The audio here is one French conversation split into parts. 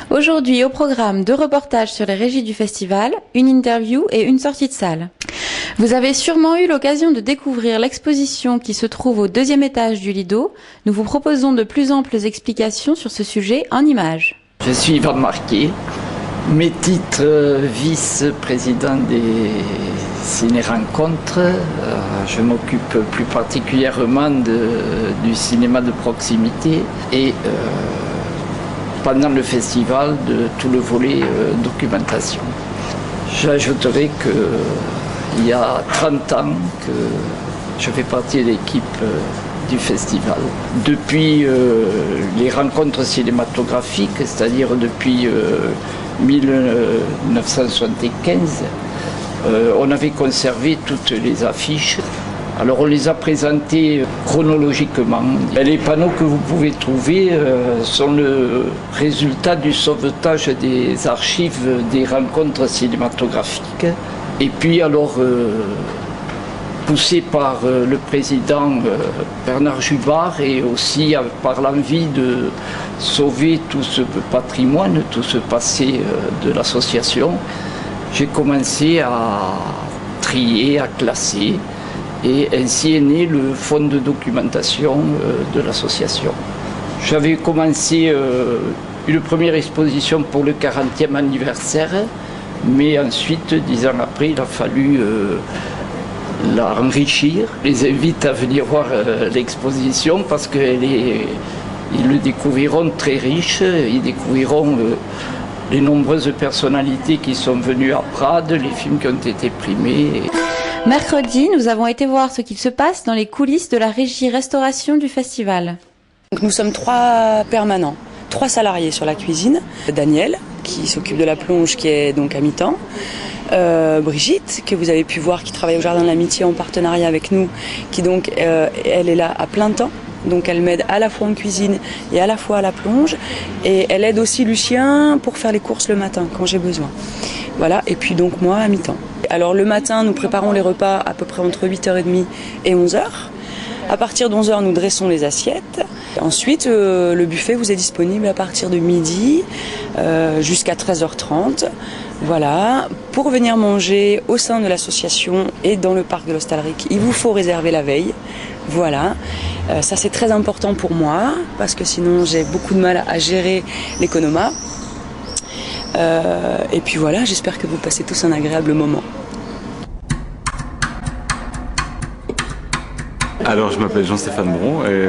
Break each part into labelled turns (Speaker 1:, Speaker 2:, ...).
Speaker 1: Aujourd'hui, au programme, 2 reportages sur les régies du festival, une interview et une sortie de salle. Vous avez sûrement eu l'occasion de découvrir l'exposition qui se trouve au 2e étage du Lido. Nous vous proposons de plus amples explications sur ce sujet en images.
Speaker 2: Je suis Yvan Marquet. Mes titres, vice-président des ciné-rencontres. Je m'occupe plus particulièrement du cinéma de proximité et pendant le festival de tout le volet documentation. J'ajouterai qu'il y a 30 ans que je fais partie de l'équipe du festival. Depuis les rencontres cinématographiques, c'est-à-dire depuis 1975, on avait conservé toutes les affiches. Alors on les a présentées chronologiquement. Les panneaux que vous pouvez trouver sont le résultat du sauvetage des archives des rencontres cinématographiques. Et puis alors, poussé par le président Bernard Jubard et aussi par l'envie de sauver tout ce patrimoine, tout ce passé de l'association, j'ai commencé à trier, à classer. Et ainsi est né le fonds de documentation de l'association. J'avais commencé une première exposition pour le 40e anniversaire, mais ensuite, 10 ans après, il a fallu la enrichir. Je les invite à venir voir l'exposition parce qu'ils le découvriront très riche. Ils découvriront les nombreuses personnalités qui sont venues à Prades, les films qui ont été primés.
Speaker 1: Mercredi, nous avons été voir ce qu'il se passe dans les coulisses de la régie restauration du festival.
Speaker 3: Donc nous sommes 3 permanents, 3 salariés sur la cuisine. Daniel, qui s'occupe de la plonge, qui est donc à mi-temps. Brigitte, que vous avez pu voir, qui travaille au Jardin de l'Amitié en partenariat avec nous, qui donc, elle est là à plein temps. Donc elle m'aide à la fois en cuisine et à la fois à la plonge. Et elle aide aussi Lucien pour faire les courses le matin, quand j'ai besoin. Voilà, et puis donc moi à mi-temps. Alors le matin, nous préparons les repas à peu près entre 8h30 et 11h. À partir de 11h, nous dressons les assiettes. Ensuite, le buffet vous est disponible à partir de midi jusqu'à 13h30. Voilà, pour venir manger au sein de l'association et dans le parc de l'Hostalric, il vous faut réserver la veille. Voilà, ça c'est très important pour moi parce que sinon j'ai beaucoup de mal à gérer l'économat. Et puis voilà, j'espère que vous passez tous un agréable moment.
Speaker 4: Alors je m'appelle Jean-Stéphane Bron et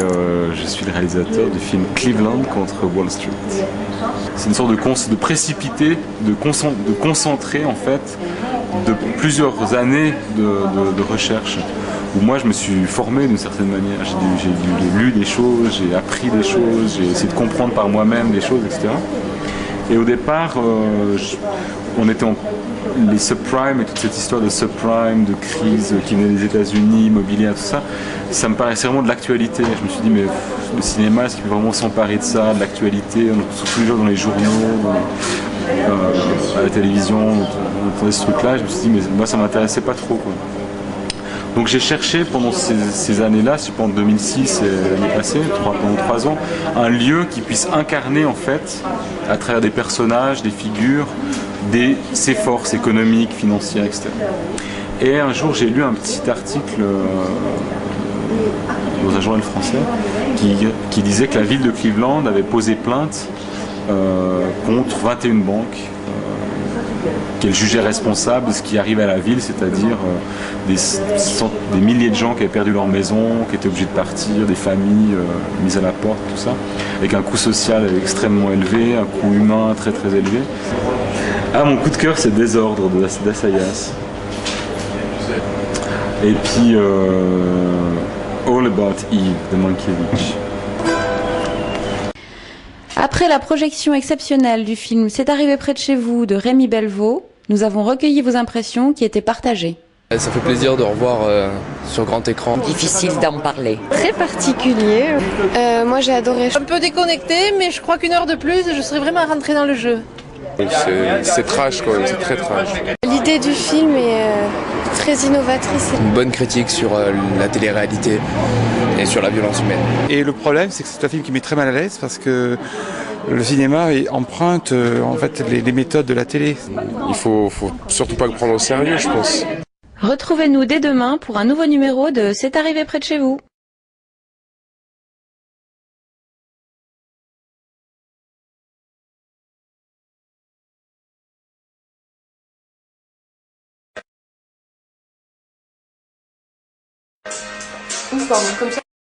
Speaker 4: je suis le réalisateur du film Cleveland contre Wall Street. C'est une sorte de précipité, de concentrer en fait de plusieurs années de recherche. Où moi je me suis formé d'une certaine manière, j'ai lu des choses, j'ai appris des choses, j'ai essayé de comprendre par moi-même des choses, etc. Et au départ, on était les subprimes et toute cette histoire de subprime, de crise qui venait des États-Unis, immobilière, tout ça, ça me paraissait vraiment de l'actualité. Je me suis dit, mais le cinéma, est-ce qu'il peut vraiment s'emparer de ça, de l'actualité, tous les jours dans les journaux, à la télévision, on entendait ce truc-là. Je me suis dit, mais moi ça m'intéressait pas trop, quoi. Donc j'ai cherché pendant ces années-là, pendant 2006 et l'année passée, pendant 3 ans, un lieu qui puisse incarner en fait, à travers des personnages, des figures, ses forces économiques, financières, etc. Et un jour j'ai lu un petit article dans un journal français qui disait que la ville de Cleveland avait posé plainte contre 21 banques qu'elle jugeait responsable de ce qui arrivait à la ville, c'est-à-dire des milliers de gens qui avaient perdu leur maison, qui étaient obligés de partir, des familles mises à la porte, tout ça, avec un coût social extrêmement élevé, un coût humain très très élevé. Ah, mon coup de cœur, c'est Désordre d'Assayas. Et puis All About Eve de Mankiewicz.
Speaker 1: Après la projection exceptionnelle du film C'est arrivé près de chez vous de Rémi Belvaux, nous avons recueilli vos impressions qui étaient partagées.
Speaker 5: Ça fait plaisir de revoir sur grand écran.
Speaker 6: Difficile d'en parler.
Speaker 7: Très particulier.
Speaker 8: Moi j'ai adoré. Un peu déconnecté, mais je crois qu'une heure de plus, je serais vraiment rentrée dans le jeu.
Speaker 5: C'est trash, quoi, c'est très trash.
Speaker 8: L'idée du film est très innovatrice.
Speaker 5: Une bonne critique sur la télé-réalité et sur la violence humaine.
Speaker 9: Et le problème, c'est que c'est un film qui met très mal à l'aise parce que
Speaker 6: le cinéma emprunte en fait les méthodes de la télé.
Speaker 5: Il faut surtout pas le prendre au sérieux, je pense.
Speaker 1: Retrouvez-nous dès demain pour un nouveau numéro de C'est arrivé près de chez vous.
Speaker 8: Pardon, comme ça.